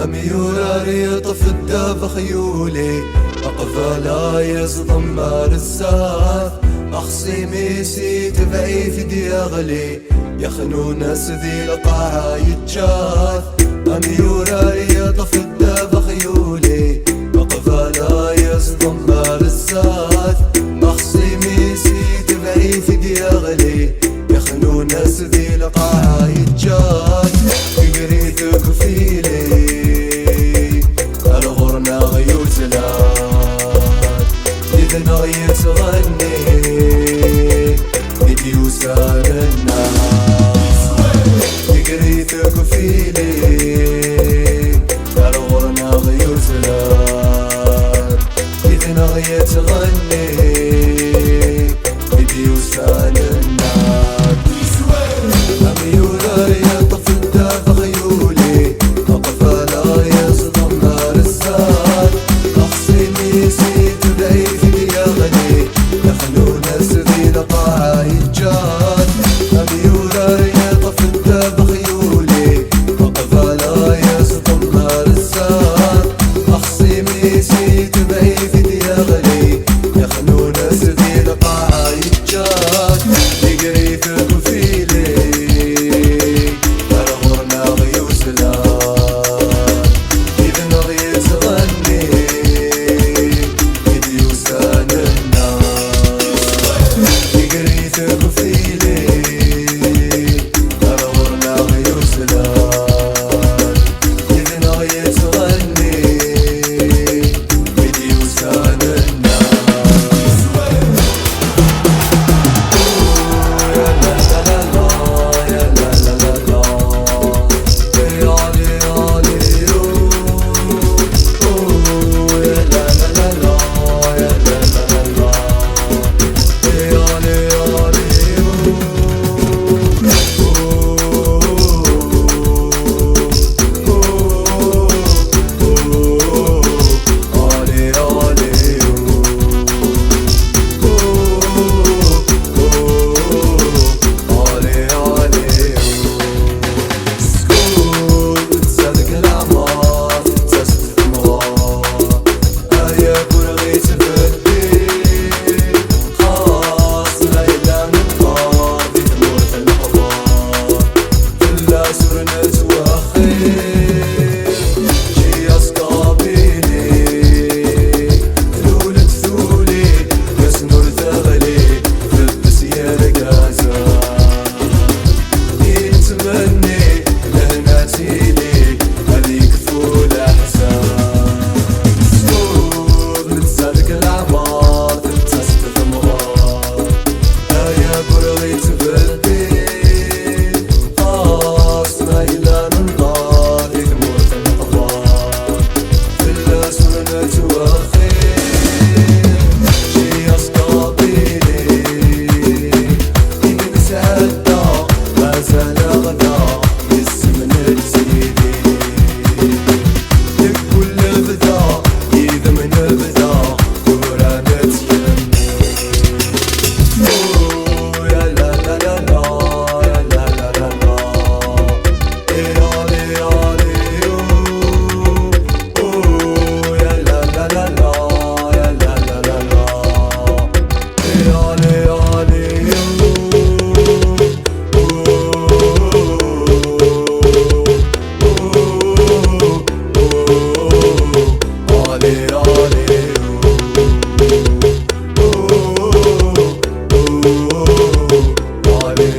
أميوراري يطف الداب خيولي أقفالا يصدم مال الساث أخصي ميسي تبعي في دياغلي يخنون سذي لقاعة يتشاث أميوراري يطف الداب خيولي أقفالا يصدم مال الساث أخصي ميسي تبعي في دياغلي يخنون سذي لقاعة يتشاث قريتك فيلي الغرنا غيوت سلات إذا غيت غني إدي وسال الناس قريتك فيلي الغرنا غيوت سلات إذا غيت غني إدي وسال الناس أميورا يطف الداب غيولي أقفالا يصدم نار الساد أخصي ميسي تبعي في دياغني يخنون سذي لقاعة يتجاد أميورا يطف الداب غيولي أقفالا يصدم نار الساد أخصي ميسي تبعي في دياغني يخنون سذي لقاعة يتجاد يقريتك فيلي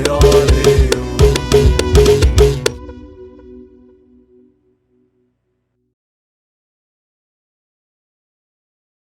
علي